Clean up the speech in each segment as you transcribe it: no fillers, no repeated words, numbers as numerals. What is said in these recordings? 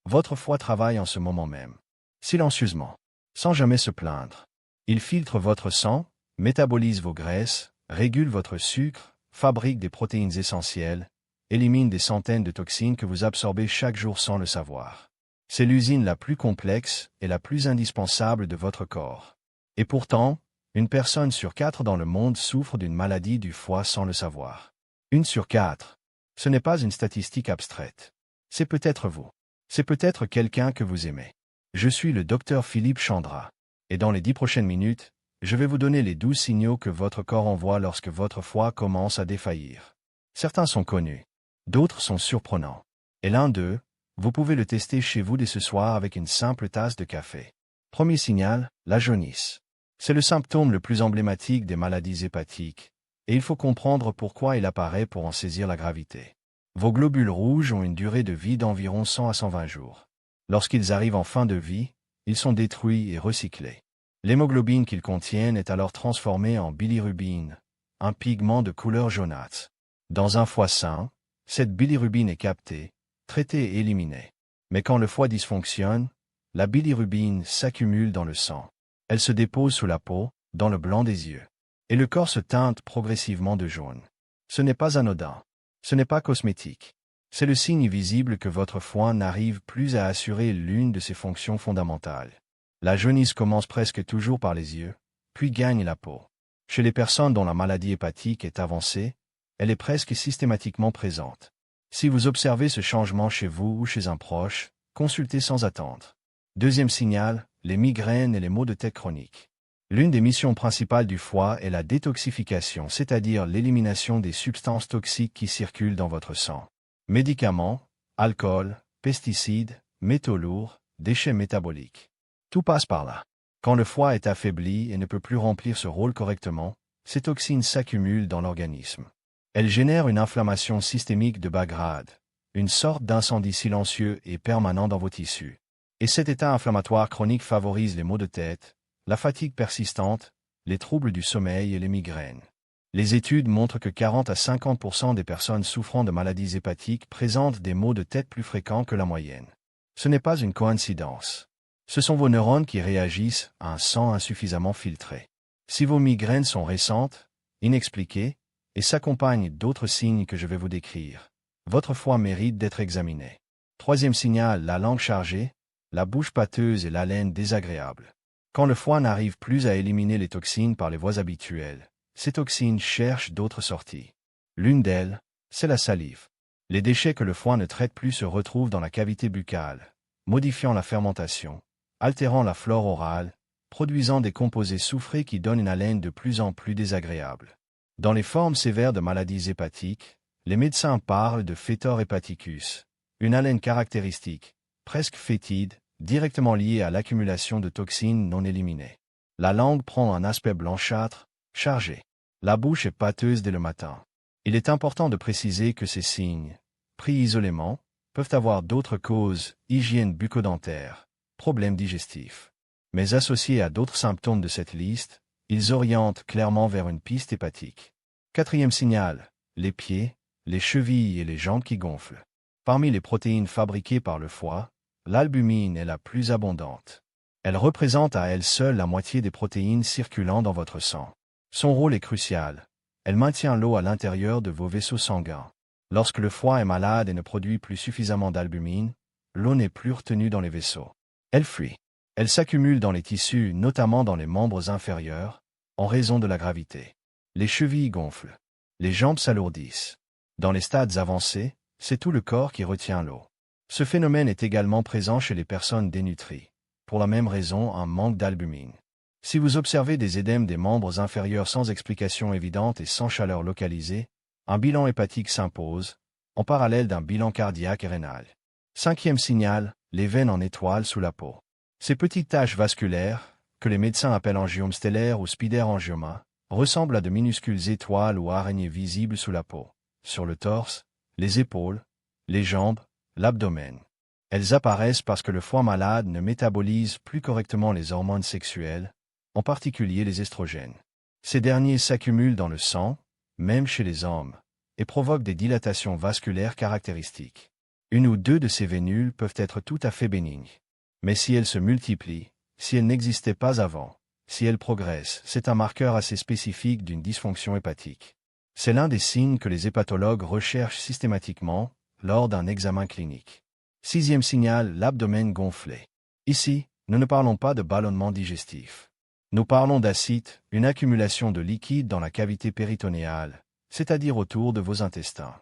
Votre foie travaille en ce moment même. Silencieusement. Sans jamais se plaindre. Il filtre votre sang, métabolise vos graisses, régule votre sucre, fabrique des protéines essentielles, élimine des centaines de toxines que vous absorbez chaque jour sans le savoir. C'est l'usine la plus complexe et la plus indispensable de votre corps. Et pourtant, une personne sur 4 dans le monde souffre d'une maladie du foie sans le savoir. 1 sur 4. Ce n'est pas une statistique abstraite. C'est peut-être vous. C'est peut-être quelqu'un que vous aimez. Je suis le docteur Philippe Chandra. Et dans les 10 prochaines minutes, je vais vous donner les 12 signaux que votre corps envoie lorsque votre foie commence à défaillir. Certains sont connus. D'autres sont surprenants. Et l'un d'eux, vous pouvez le tester chez vous dès ce soir avec une simple tasse de café. Premier signal, la jaunisse. C'est le symptôme le plus emblématique des maladies hépatiques, et il faut comprendre pourquoi il apparaît pour en saisir la gravité. Vos globules rouges ont une durée de vie d'environ 100 à 120 jours. Lorsqu'ils arrivent en fin de vie, ils sont détruits et recyclés. L'hémoglobine qu'ils contiennent est alors transformée en bilirubine, un pigment de couleur jaunâtre. Dans un foie sain, cette bilirubine est captée, traitée et éliminée. Mais quand le foie dysfonctionne, la bilirubine s'accumule dans le sang. Elle se dépose sous la peau, dans le blanc des yeux. Et le corps se teinte progressivement de jaune. Ce n'est pas anodin. Ce n'est pas cosmétique. C'est le signe visible que votre foie n'arrive plus à assurer l'une de ses fonctions fondamentales. La jaunisse commence presque toujours par les yeux, puis gagne la peau. Chez les personnes dont la maladie hépatique est avancée, elle est presque systématiquement présente. Si vous observez ce changement chez vous ou chez un proche, consultez sans attendre. Deuxième signal, les migraines et les maux de tête chroniques. L'une des missions principales du foie est la détoxification, c'est-à-dire l'élimination des substances toxiques qui circulent dans votre sang. Médicaments, alcool, pesticides, métaux lourds, déchets métaboliques. Tout passe par là. Quand le foie est affaibli et ne peut plus remplir ce rôle correctement, ces toxines s'accumulent dans l'organisme. Elles génèrent une inflammation systémique de bas grade, une sorte d'incendie silencieux et permanent dans vos tissus. Et cet état inflammatoire chronique favorise les maux de tête, la fatigue persistante, les troubles du sommeil et les migraines. Les études montrent que 40 à 50% des personnes souffrant de maladies hépatiques présentent des maux de tête plus fréquents que la moyenne. Ce n'est pas une coïncidence. Ce sont vos neurones qui réagissent à un sang insuffisamment filtré. Si vos migraines sont récentes, inexpliquées, et s'accompagnent d'autres signes que je vais vous décrire, votre foie mérite d'être examiné. Troisième signal, la langue chargée, la bouche pâteuse et l'haleine désagréable. Quand le foie n'arrive plus à éliminer les toxines par les voies habituelles, ces toxines cherchent d'autres sorties. L'une d'elles, c'est la salive. Les déchets que le foie ne traite plus se retrouvent dans la cavité buccale, modifiant la fermentation, altérant la flore orale, produisant des composés soufrés qui donnent une haleine de plus en plus désagréable. Dans les formes sévères de maladies hépatiques, les médecins parlent de fétor hepaticus, une haleine caractéristique, presque fétide, directement liée à l'accumulation de toxines non éliminées. La langue prend un aspect blanchâtre, chargé. La bouche est pâteuse dès le matin. Il est important de préciser que ces signes, pris isolément, peuvent avoir d'autres causes, hygiène bucco-dentaire, problèmes digestifs. Mais associés à d'autres symptômes de cette liste, ils orientent clairement vers une piste hépatique. Quatrième signal, les pieds, les chevilles et les jambes qui gonflent. Parmi les protéines fabriquées par le foie, l'albumine est la plus abondante. Elle représente à elle seule la moitié des protéines circulant dans votre sang. Son rôle est crucial. Elle maintient l'eau à l'intérieur de vos vaisseaux sanguins. Lorsque le foie est malade et ne produit plus suffisamment d'albumine, l'eau n'est plus retenue dans les vaisseaux. Elle fuit. Elle s'accumule dans les tissus, notamment dans les membres inférieurs, en raison de la gravité. Les chevilles gonflent. Les jambes s'alourdissent. Dans les stades avancés, c'est tout le corps qui retient l'eau. Ce phénomène est également présent chez les personnes dénutries. Pour la même raison, un manque d'albumine. Si vous observez des édèmes des membres inférieurs sans explication évidente et sans chaleur localisée, un bilan hépatique s'impose, en parallèle d'un bilan cardiaque et rénal. Cinquième signal, les veines en étoile sous la peau. Ces petites taches vasculaires, que les médecins appellent angiomes stellaires ou spider-angioma, ressemblent à de minuscules étoiles ou araignées visibles sous la peau, sur le torse, les épaules, les jambes, l'abdomen. Elles apparaissent parce que le foie malade ne métabolise plus correctement les hormones sexuelles, en particulier les estrogènes. Ces derniers s'accumulent dans le sang, même chez les hommes, et provoquent des dilatations vasculaires caractéristiques. Une ou deux de ces vénules peuvent être tout à fait bénignes. Mais si elles se multiplient, si elles n'existaient pas avant, si elles progressent, c'est un marqueur assez spécifique d'une dysfonction hépatique. C'est l'un des signes que les hépatologues recherchent systématiquement lors d'un examen clinique. Sixième signal, l'abdomen gonflé. Ici, nous ne parlons pas de ballonnement digestif. Nous parlons d'acide, une accumulation de liquide dans la cavité péritonéale, c'est-à-dire autour de vos intestins.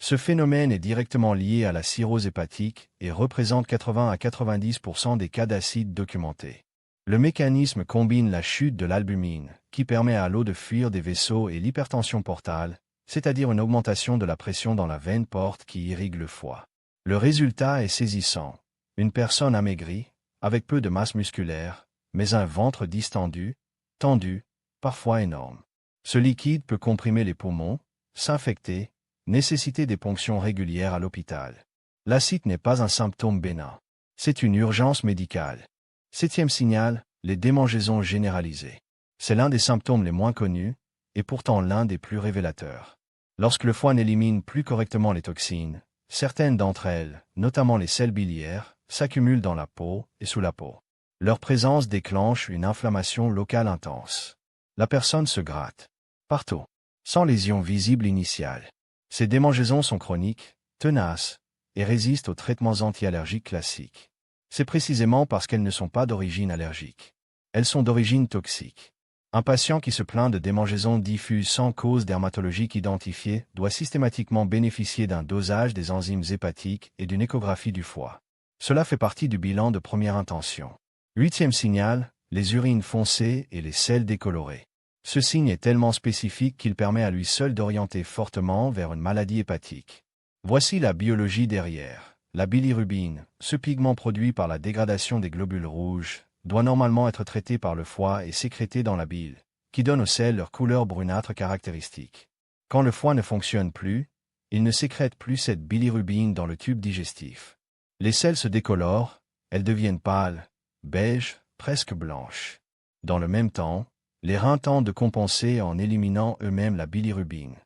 Ce phénomène est directement lié à la cirrhose hépatique et représente 80 à 90% des cas d'acide documentés. Le mécanisme combine la chute de l'albumine, qui permet à l'eau de fuir des vaisseaux, et l'hypertension portale, c'est-à-dire une augmentation de la pression dans la veine porte qui irrigue le foie. Le résultat est saisissant. Une personne amaigrie, avec peu de masse musculaire, mais un ventre distendu, tendu, parfois énorme. Ce liquide peut comprimer les poumons, s'infecter, nécessiter des ponctions régulières à l'hôpital. L'acide n'est pas un symptôme bénin. C'est une urgence médicale. Septième signal, les démangeaisons généralisées. C'est l'un des symptômes les moins connus, et pourtant l'un des plus révélateurs. Lorsque le foie n'élimine plus correctement les toxines, certaines d'entre elles, notamment les sels biliaires, s'accumulent dans la peau et sous la peau. Leur présence déclenche une inflammation locale intense. La personne se gratte partout, sans lésion visible initiale. Ces démangeaisons sont chroniques, tenaces, et résistent aux traitements anti-allergiques classiques. C'est précisément parce qu'elles ne sont pas d'origine allergique. Elles sont d'origine toxique. Un patient qui se plaint de démangeaisons diffuses sans cause dermatologique identifiée doit systématiquement bénéficier d'un dosage des enzymes hépatiques et d'une échographie du foie. Cela fait partie du bilan de première intention. Huitième signal, les urines foncées et les selles décolorées. Ce signe est tellement spécifique qu'il permet à lui seul d'orienter fortement vers une maladie hépatique. Voici la biologie derrière. La bilirubine, ce pigment produit par la dégradation des globules rouges, doit normalement être traité par le foie et sécrété dans la bile, qui donne aux selles leur couleur brunâtre caractéristique. Quand le foie ne fonctionne plus, il ne sécrète plus cette bilirubine dans le tube digestif. Les selles se décolorent, elles deviennent pâles, beige, presque blanches. Dans le même temps, les reins tentent de compenser en éliminant eux-mêmes la bilirubine.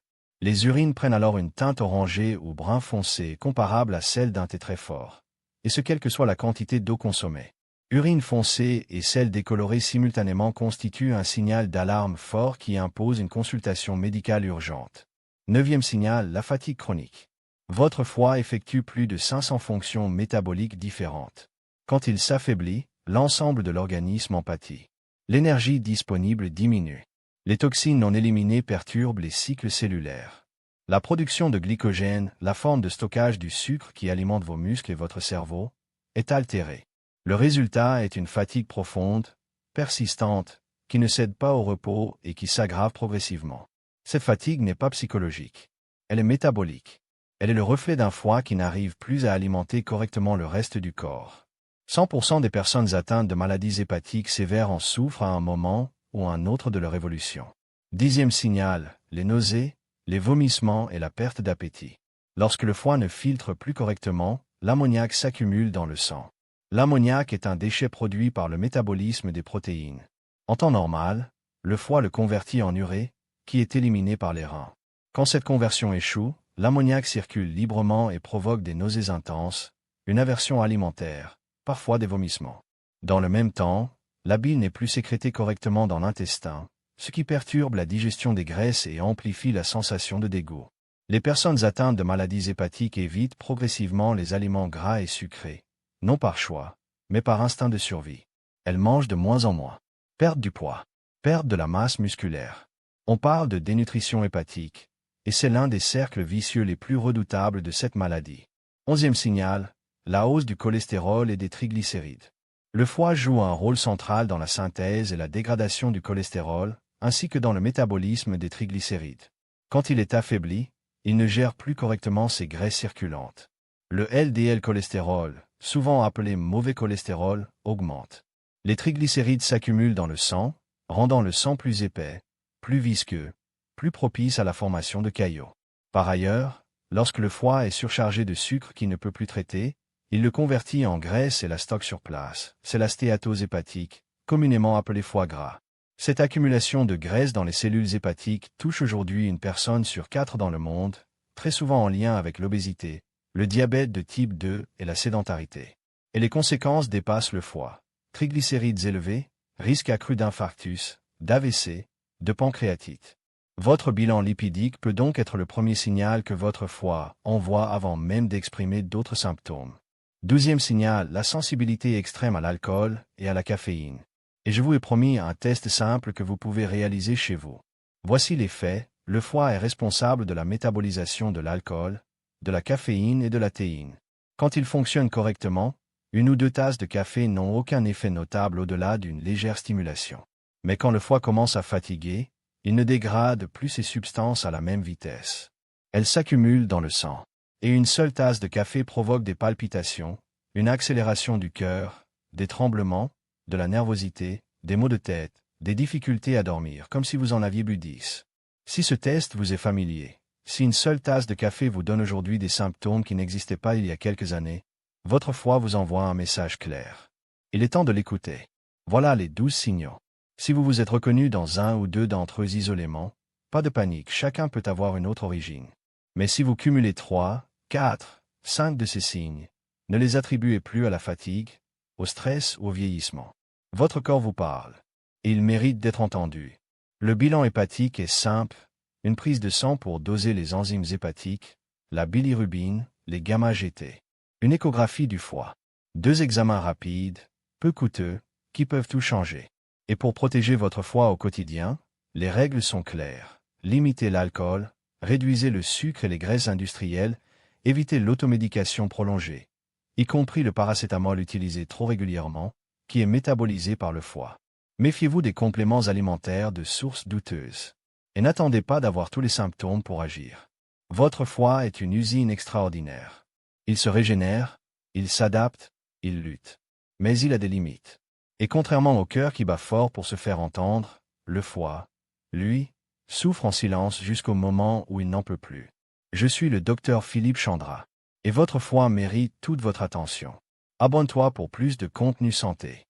Les urines prennent alors une teinte orangée ou brun foncé comparable à celle d'un thé très fort, et ce quelle que soit la quantité d'eau consommée. Urine foncée et selles décolorées simultanément constituent un signal d'alarme fort qui impose une consultation médicale urgente. Neuvième signal, la fatigue chronique. Votre foie effectue plus de 500 fonctions métaboliques différentes. Quand il s'affaiblit, l'ensemble de l'organisme en pâtit. L'énergie disponible diminue. Les toxines non éliminées perturbent les cycles cellulaires. La production de glycogène, la forme de stockage du sucre qui alimente vos muscles et votre cerveau, est altérée. Le résultat est une fatigue profonde, persistante, qui ne cède pas au repos et qui s'aggrave progressivement. Cette fatigue n'est pas psychologique. Elle est métabolique. Elle est le reflet d'un foie qui n'arrive plus à alimenter correctement le reste du corps. 100% des personnes atteintes de maladies hépatiques sévères en souffrent à un moment ou un autre de leur évolution. Dixième signal, les nausées, les vomissements et la perte d'appétit. Lorsque le foie ne filtre plus correctement, l'ammoniac s'accumule dans le sang. L'ammoniac est un déchet produit par le métabolisme des protéines. En temps normal, le foie le convertit en urée, qui est éliminé par les reins. Quand cette conversion échoue, l'ammoniac circule librement et provoque des nausées intenses, une aversion alimentaire, parfois des vomissements. Dans le même temps, la bile n'est plus sécrétée correctement dans l'intestin, ce qui perturbe la digestion des graisses et amplifie la sensation de dégoût. Les personnes atteintes de maladies hépatiques évitent progressivement les aliments gras et sucrés, non par choix, mais par instinct de survie. Elles mangent de moins en moins. Perte du poids. Perte de la masse musculaire. On parle de dénutrition hépatique, et c'est l'un des cercles vicieux les plus redoutables de cette maladie. 11e signal, la hausse du cholestérol et des triglycérides. Le foie joue un rôle central dans la synthèse et la dégradation du cholestérol, ainsi que dans le métabolisme des triglycérides. Quand il est affaibli, il ne gère plus correctement ses graisses circulantes. Le LDL cholestérol, souvent appelé mauvais cholestérol, augmente. Les triglycérides s'accumulent dans le sang, rendant le sang plus épais, plus visqueux, plus propice à la formation de caillots. Par ailleurs, lorsque le foie est surchargé de sucre qu'il ne peut plus traiter, il le convertit en graisse et la stocke sur place. C'est la stéatose hépatique, communément appelée foie gras. Cette accumulation de graisse dans les cellules hépatiques touche aujourd'hui une personne sur 4 dans le monde, très souvent en lien avec l'obésité, le diabète de type 2 et la sédentarité. Et les conséquences dépassent le foie. Triglycérides élevés, risque accru d'infarctus, d'AVC, de pancréatite. Votre bilan lipidique peut donc être le premier signal que votre foie envoie avant même d'exprimer d'autres symptômes. 12e signal, la sensibilité extrême à l'alcool et à la caféine. Et je vous ai promis un test simple que vous pouvez réaliser chez vous. Voici les faits, le foie est responsable de la métabolisation de l'alcool, de la caféine et de la théine. Quand il fonctionne correctement, 1 ou 2 tasses de café n'ont aucun effet notable au-delà d'une légère stimulation. Mais quand le foie commence à fatiguer, il ne dégrade plus ces substances à la même vitesse. Elles s'accumulent dans le sang. Et une seule tasse de café provoque des palpitations, une accélération du cœur, des tremblements, de la nervosité, des maux de tête, des difficultés à dormir, comme si vous en aviez bu 10. Si ce test vous est familier, si une seule tasse de café vous donne aujourd'hui des symptômes qui n'existaient pas il y a quelques années, votre foie vous envoie un message clair. Il est temps de l'écouter. Voilà les 12 signaux. Si vous vous êtes reconnu dans un ou deux d'entre eux isolément, pas de panique, chacun peut avoir une autre origine. Mais si vous cumulez 3, 4, 5 de ces signes, ne les attribuez plus à la fatigue, au stress ou au vieillissement. Votre corps vous parle, et il mérite d'être entendu. Le bilan hépatique est simple, une prise de sang pour doser les enzymes hépatiques, la bilirubine, les gamma-GT. Une échographie du foie. 2 examens rapides, peu coûteux, qui peuvent tout changer. Et pour protéger votre foie au quotidien, les règles sont claires. Limitez l'alcool, réduisez le sucre et les graisses industrielles, évitez l'automédication prolongée, y compris le paracétamol utilisé trop régulièrement, qui est métabolisé par le foie. Méfiez-vous des compléments alimentaires de sources douteuses. Et n'attendez pas d'avoir tous les symptômes pour agir. Votre foie est une usine extraordinaire. Il se régénère, il s'adapte, il lutte. Mais il a des limites. Et contrairement au cœur qui bat fort pour se faire entendre, le foie, lui, souffre en silence jusqu'au moment où il n'en peut plus. Je suis le docteur Philippe Chandra. Et votre foie mérite toute votre attention. Abonne-toi pour plus de contenu santé.